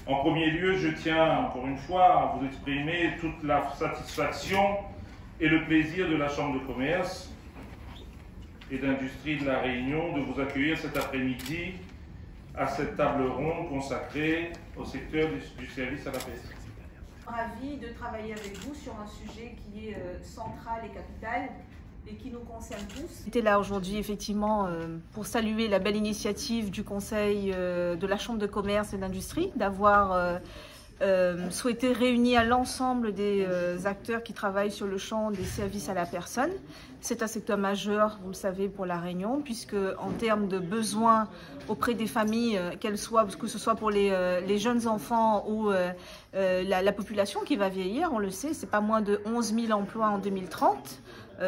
En premier lieu, je tiens encore une fois à vous exprimer toute la satisfaction et le plaisir de la Chambre de commerce et d'industrie de La Réunion de vous accueillir cet après-midi à cette table ronde consacrée au secteur du service à la personne. Ravi de travailler avec vous sur un sujet qui est central et capital et qui nous concerne tous. J'étais là aujourd'hui effectivement pour saluer la belle initiative du Conseil de la Chambre de commerce et d'industrie d'avoir souhaité réunir l'ensemble des acteurs qui travaillent sur le champ des services à la personne. C'est un secteur majeur, vous le savez, pour La Réunion, puisque en termes de besoins auprès des familles, que ce soit pour les jeunes enfants ou la population qui va vieillir, on le sait, c'est pas moins de 11 000 emplois en 2030.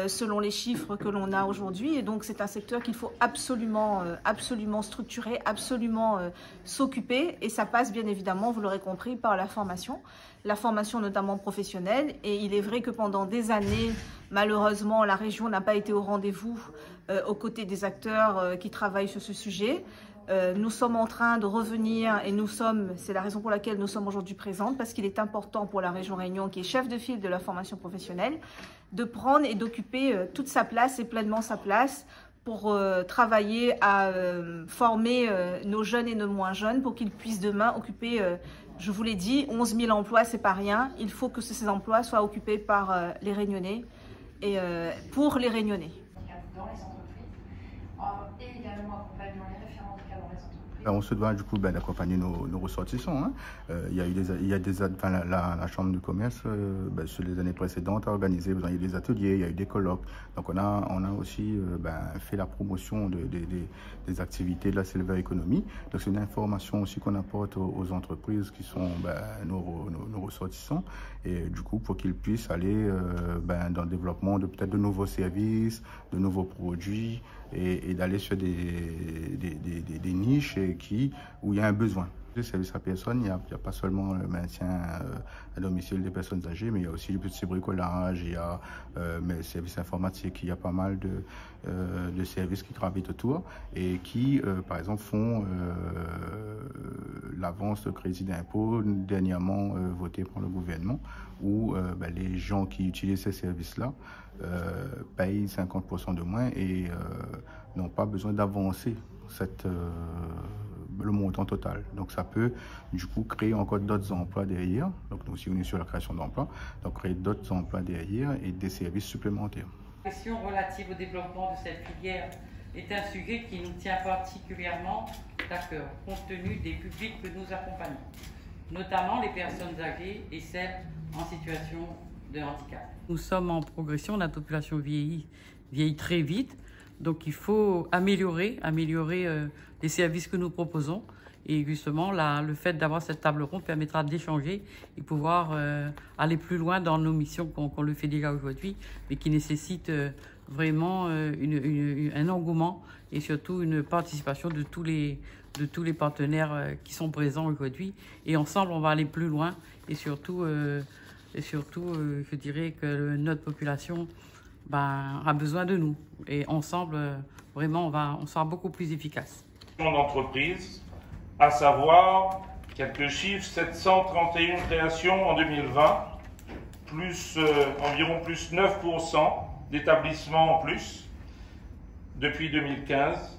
Selon les chiffres que l'on a aujourd'hui. Et donc, c'est un secteur qu'il faut absolument structurer, absolument s'occuper. Et ça passe, bien évidemment, vous l'aurez compris, par la formation notamment professionnelle. Et il est vrai que pendant des années, malheureusement, la région n'a pas été au rendez-vous aux côtés des acteurs qui travaillent sur ce sujet. Nous sommes en train de revenir et c'est la raison pour laquelle nous sommes aujourd'hui présentes, parce qu'il est important pour la région Réunion, qui est chef de file de la formation professionnelle, de prendre et d'occuper toute sa place et pleinement sa place pour travailler à former nos jeunes et nos moins jeunes pour qu'ils puissent demain occuper, je vous l'ai dit, 11 000 emplois, c'est pas rien. Il faut que ces emplois soient occupés par les Réunionnais et pour les Réunionnais. Dans les entreprises et également accompagnant les référents de cas dans les entreprises. On se doit du coup d'accompagner nos ressortissants. Hein. La Chambre de commerce, sur les années précédentes, a organisé il y a eu des ateliers, il y a eu des colloques. Donc on a aussi fait la promotion des activités de la Silver Economy. Donc c'est une information aussi qu'on apporte aux entreprises qui sont nos ressortissants. Et du coup, pour qu'ils puissent aller dans le développement de peut-être de nouveaux services, de nouveaux produits et d'aller sur des niches où il y a un besoin. Le service à la personne, il n'y a pas seulement le maintien à domicile des personnes âgées, mais il y a aussi le petit bricolage, il y a le service informatique, il y a pas mal de services qui gravitent autour et qui, par exemple, font l'avance de crédit d'impôt dernièrement votée par le gouvernement, où les gens qui utilisent ces services-là payent 50% de moins et n'ont pas besoin d'avancer le montant total. Donc ça peut du coup créer encore d'autres emplois derrière. Donc nous aussi on est sur la création d'emplois, donc créer d'autres emplois derrière et des services supplémentaires. La question relative au développement de cette filière est un sujet qui nous tient particulièrement à cœur, compte tenu des publics que nous accompagnons, notamment les personnes âgées et celles en situation de handicap. Nous sommes en progression, la population vieillit très vite. Donc il faut améliorer les services que nous proposons. Et justement, le fait d'avoir cette table ronde permettra d'échanger et pouvoir aller plus loin dans nos missions qu'on le fait déjà aujourd'hui, mais qui nécessitent vraiment un engouement et surtout une participation de tous les partenaires qui sont présents aujourd'hui. Et ensemble, on va aller plus loin et surtout je dirais que notre population a besoin de nous. Et ensemble, vraiment, on sera beaucoup plus efficace. D'entreprise, à savoir quelques chiffres, 731 créations en 2020, environ plus 9% d'établissements en plus depuis 2015.